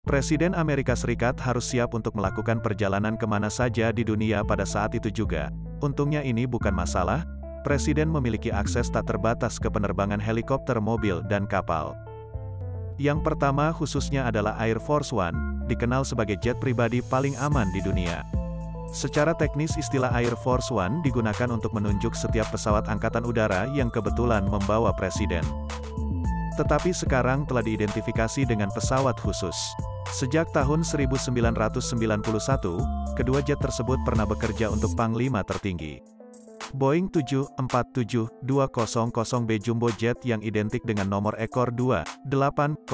Presiden Amerika Serikat harus siap untuk melakukan perjalanan kemana saja di dunia pada saat itu juga. Untungnya ini bukan masalah, Presiden memiliki akses tak terbatas ke penerbangan helikopter, mobil, dan kapal. Yang pertama khususnya adalah Air Force One, dikenal sebagai jet pribadi paling aman di dunia. Secara teknis istilah Air Force One digunakan untuk menunjuk setiap pesawat angkatan udara yang kebetulan membawa Presiden. Tetapi sekarang telah diidentifikasi dengan pesawat khusus. Sejak tahun 1991, kedua jet tersebut pernah bekerja untuk Panglima tertinggi. Boeing 747-200B Jumbo Jet yang identik dengan nomor ekor 28000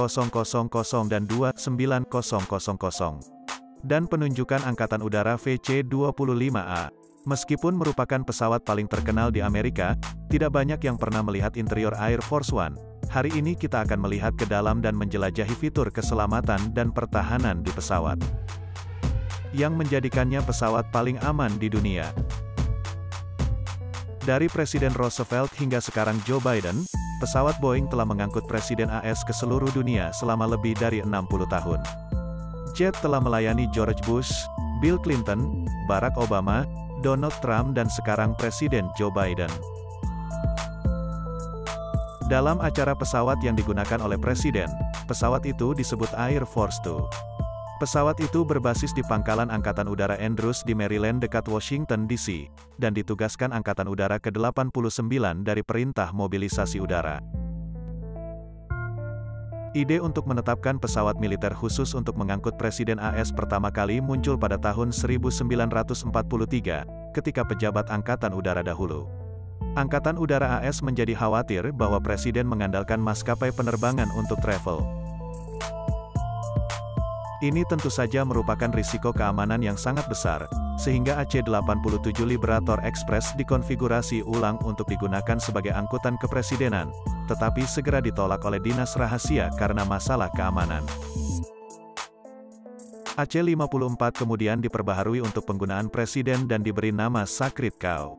dan 29000. Dan penunjukan Angkatan Udara VC-25A. Meskipun merupakan pesawat paling terkenal di Amerika, tidak banyak yang pernah melihat interior Air Force One. Hari ini kita akan melihat ke dalam dan menjelajahi fitur keselamatan dan pertahanan di pesawat, yang menjadikannya pesawat paling aman di dunia. Dari Presiden Roosevelt hingga sekarang Joe Biden, pesawat Boeing telah mengangkut Presiden AS ke seluruh dunia selama lebih dari 60 tahun. Jet telah melayani George Bush, Bill Clinton, Barack Obama, Donald Trump dan sekarang Presiden Joe Biden. Dalam acara pesawat yang digunakan oleh Presiden, pesawat itu disebut Air Force Two. Pesawat itu berbasis di Pangkalan Angkatan Udara Andrews di Maryland dekat Washington, D.C., dan ditugaskan Angkatan Udara ke-89 dari Perintah Mobilisasi Udara. Ide untuk menetapkan pesawat militer khusus untuk mengangkut Presiden AS pertama kali muncul pada tahun 1943, ketika pejabat Angkatan Udara dahulu. Angkatan Udara AS menjadi khawatir bahwa Presiden mengandalkan maskapai penerbangan untuk travel. Ini tentu saja merupakan risiko keamanan yang sangat besar, sehingga AC-87 Liberator Express dikonfigurasi ulang untuk digunakan sebagai angkutan kepresidenan, tetapi segera ditolak oleh Dinas Rahasia karena masalah keamanan. AC-54 kemudian diperbaharui untuk penggunaan Presiden dan diberi nama Sacred Cow,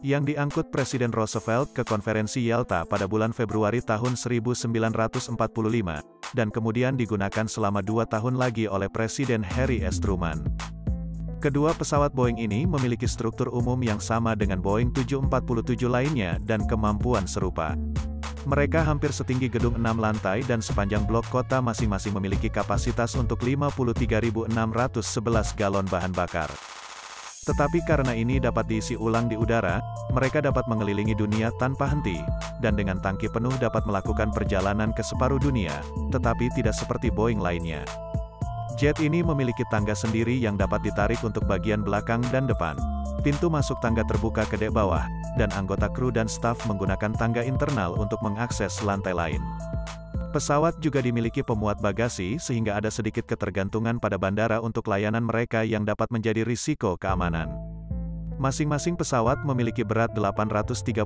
yang diangkut Presiden Roosevelt ke konferensi Yalta pada bulan Februari tahun 1945, dan kemudian digunakan selama 2 tahun lagi oleh Presiden Harry S. Truman. Kedua pesawat Boeing ini memiliki struktur umum yang sama dengan Boeing 747 lainnya dan kemampuan serupa. Mereka hampir setinggi gedung 6 lantai dan sepanjang blok kota masing-masing memiliki kapasitas untuk 53.611 galon bahan bakar. Tetapi karena ini dapat diisi ulang di udara, mereka dapat mengelilingi dunia tanpa henti, dan dengan tangki penuh dapat melakukan perjalanan ke separuh dunia, tetapi tidak seperti Boeing lainnya. Jet ini memiliki tangga sendiri yang dapat ditarik untuk bagian belakang dan depan. Pintu masuk tangga terbuka ke dek bawah, dan anggota kru dan staf menggunakan tangga internal untuk mengakses lantai lain. Pesawat juga dimiliki pemuat bagasi sehingga ada sedikit ketergantungan pada bandara untuk layanan mereka yang dapat menjadi risiko keamanan. Masing-masing pesawat memiliki berat 833.000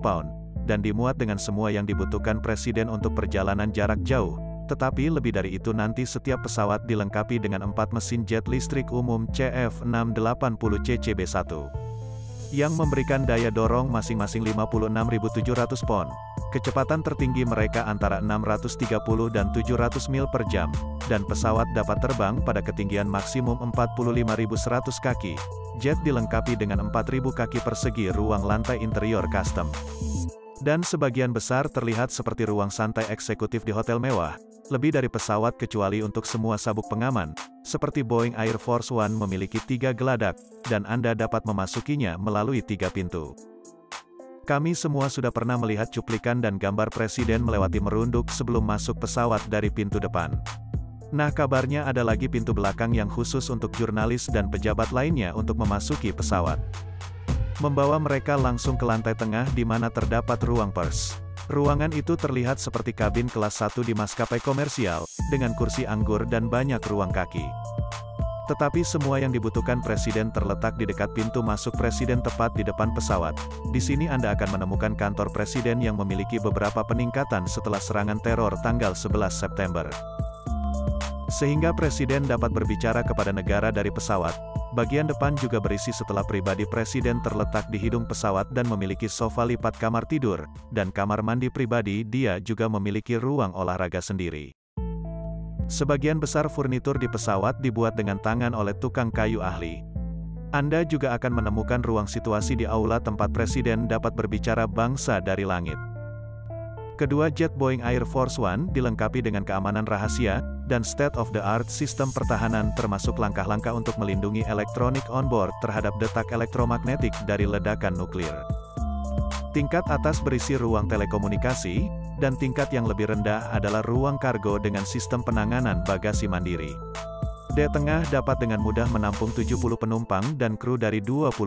pound, dan dimuat dengan semua yang dibutuhkan Presiden untuk perjalanan jarak jauh, tetapi lebih dari itu nanti setiap pesawat dilengkapi dengan 4 mesin jet listrik umum CF680 CCB1, yang memberikan daya dorong masing-masing 56.700 pound. Kecepatan tertinggi mereka antara 630 dan 700 mil per jam, dan pesawat dapat terbang pada ketinggian maksimum 45.100 kaki. Jet dilengkapi dengan 4.000 kaki persegi ruang lantai interior custom. Dan sebagian besar terlihat seperti ruang santai eksekutif di hotel mewah, lebih dari pesawat kecuali untuk semua sabuk pengaman, seperti Boeing Air Force One memiliki 3 geladak, dan Anda dapat memasukinya melalui 3 pintu. Kami semua sudah pernah melihat cuplikan dan gambar Presiden melewati merunduk sebelum masuk pesawat dari pintu depan. Nah, kabarnya ada lagi pintu belakang yang khusus untuk jurnalis dan pejabat lainnya untuk memasuki pesawat, membawa mereka langsung ke lantai tengah di mana terdapat ruang pers. Ruangan itu terlihat seperti kabin kelas 1 di maskapai komersial, dengan kursi anggur dan banyak ruang kaki. Tetapi semua yang dibutuhkan Presiden terletak di dekat pintu masuk Presiden tepat di depan pesawat. Di sini Anda akan menemukan kantor Presiden yang memiliki beberapa peningkatan setelah serangan teror tanggal 11 September. Sehingga Presiden dapat berbicara kepada negara dari pesawat. Bagian depan juga berisi setelah pribadi Presiden terletak di hidung pesawat dan memiliki sofa lipat kamar tidur, dan kamar mandi pribadi. Dia juga memiliki ruang olahraga sendiri. Sebagian besar furnitur di pesawat dibuat dengan tangan oleh tukang kayu ahli. Anda juga akan menemukan ruang situasi di aula tempat Presiden dapat berbicara bangsa dari langit. Kedua jet Boeing Air Force One dilengkapi dengan keamanan rahasia, dan state-of-the-art sistem pertahanan termasuk langkah-langkah untuk melindungi elektronik onboard terhadap detak elektromagnetik dari ledakan nuklir. Tingkat atas berisi ruang telekomunikasi, dan tingkat yang lebih rendah adalah ruang kargo dengan sistem penanganan bagasi mandiri. D tengah dapat dengan mudah menampung 70 penumpang dan kru dari 26.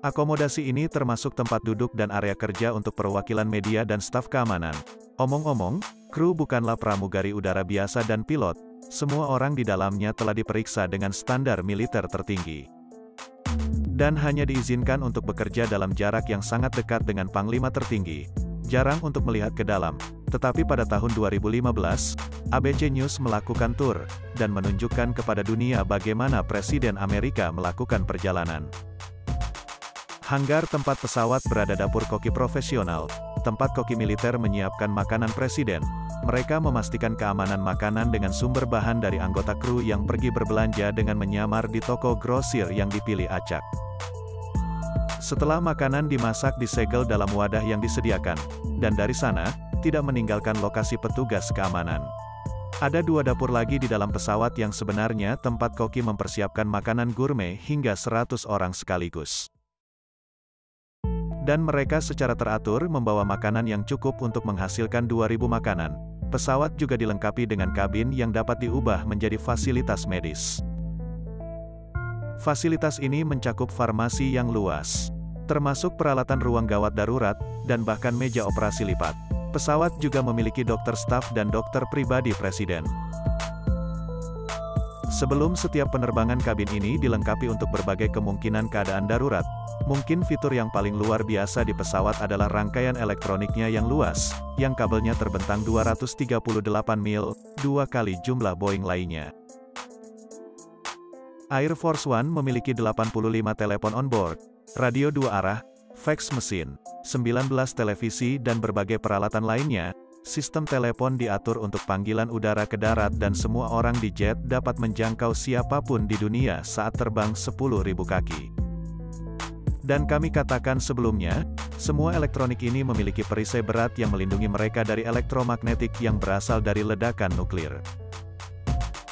Akomodasi ini termasuk tempat duduk dan area kerja untuk perwakilan media dan staf keamanan. Omong-omong, kru bukanlah pramugari udara biasa dan pilot, semua orang di dalamnya telah diperiksa dengan standar militer tertinggi. Dan hanya diizinkan untuk bekerja dalam jarak yang sangat dekat dengan panglima tertinggi. Jarang untuk melihat ke dalam, tetapi pada tahun 2015, ABC News melakukan tur, dan menunjukkan kepada dunia bagaimana Presiden Amerika melakukan perjalanan. Hanggar tempat pesawat berada dapur koki profesional, tempat koki militer menyiapkan makanan presiden. Mereka memastikan keamanan makanan dengan sumber bahan dari anggota kru yang pergi berbelanja dengan menyamar di toko grosir yang dipilih acak. Setelah makanan dimasak disegel dalam wadah yang disediakan, dan dari sana, tidak meninggalkan lokasi petugas keamanan. Ada 2 dapur lagi di dalam pesawat yang sebenarnya tempat koki mempersiapkan makanan gourmet hingga 100 orang sekaligus. Dan mereka secara teratur membawa makanan yang cukup untuk menghasilkan 2.000 makanan. Pesawat juga dilengkapi dengan kabin yang dapat diubah menjadi fasilitas medis. Fasilitas ini mencakup farmasi yang luas, termasuk peralatan ruang gawat darurat, dan bahkan meja operasi lipat. Pesawat juga memiliki dokter staf dan dokter pribadi presiden. Sebelum setiap penerbangan kabin ini dilengkapi untuk berbagai kemungkinan keadaan darurat. Mungkin fitur yang paling luar biasa di pesawat adalah rangkaian elektroniknya yang luas, yang kabelnya terbentang 238 mil, 2 kali jumlah Boeing lainnya. Air Force One memiliki 85 telepon onboard, radio 2 arah, fax mesin, 19 televisi dan berbagai peralatan lainnya. Sistem telepon diatur untuk panggilan udara ke darat dan semua orang di jet dapat menjangkau siapapun di dunia saat terbang 10.000 kaki. Dan kami katakan sebelumnya, semua elektronik ini memiliki perisai berat yang melindungi mereka dari elektromagnetik yang berasal dari ledakan nuklir.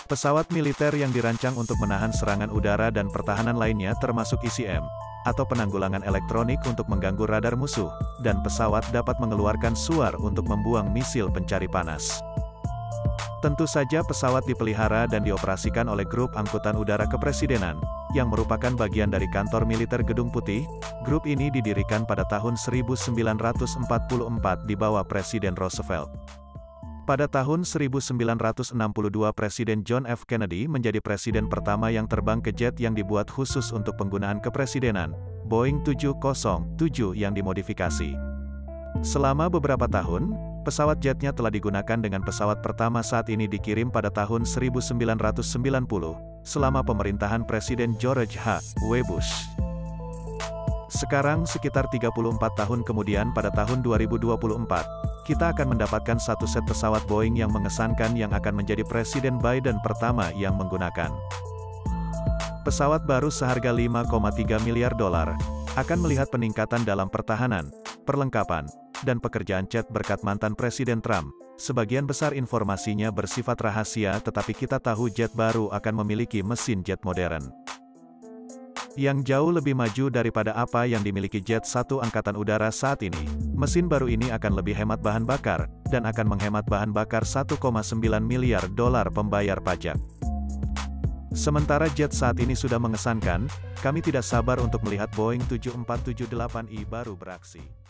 Pesawat militer yang dirancang untuk menahan serangan udara dan pertahanan lainnya termasuk ECM, atau penanggulangan elektronik untuk mengganggu radar musuh, dan pesawat dapat mengeluarkan suar untuk membuang misil pencari panas. Tentu saja pesawat dipelihara dan dioperasikan oleh Grup Angkutan Udara Kepresidenan, yang merupakan bagian dari kantor militer Gedung Putih. Grup ini didirikan pada tahun 1944 di bawah Presiden Roosevelt. Pada tahun 1962 Presiden John F. Kennedy menjadi presiden pertama yang terbang ke jet yang dibuat khusus untuk penggunaan kepresidenan, Boeing 707 yang dimodifikasi. Selama beberapa tahun, pesawat jetnya telah digunakan dengan pesawat pertama saat ini dikirim pada tahun 1990, selama pemerintahan Presiden George H. W. Bush. Sekarang sekitar 34 tahun kemudian pada tahun 2024, kita akan mendapatkan satu set pesawat Boeing yang mengesankan yang akan menjadi Presiden Biden pertama yang menggunakan. Pesawat baru seharga $5,3 miliar akan melihat peningkatan dalam pertahanan, perlengkapan, dan pekerjaan jet berkat mantan Presiden Trump. Sebagian besar informasinya bersifat rahasia tetapi kita tahu jet baru akan memiliki mesin jet modern yang jauh lebih maju daripada apa yang dimiliki jet satu Angkatan Udara saat ini. Mesin baru ini akan lebih hemat bahan bakar, dan akan menghemat bahan bakar $1,9 miliar pembayar pajak. Sementara jet saat ini sudah mengesankan, kami tidak sabar untuk melihat Boeing 7478i baru beraksi.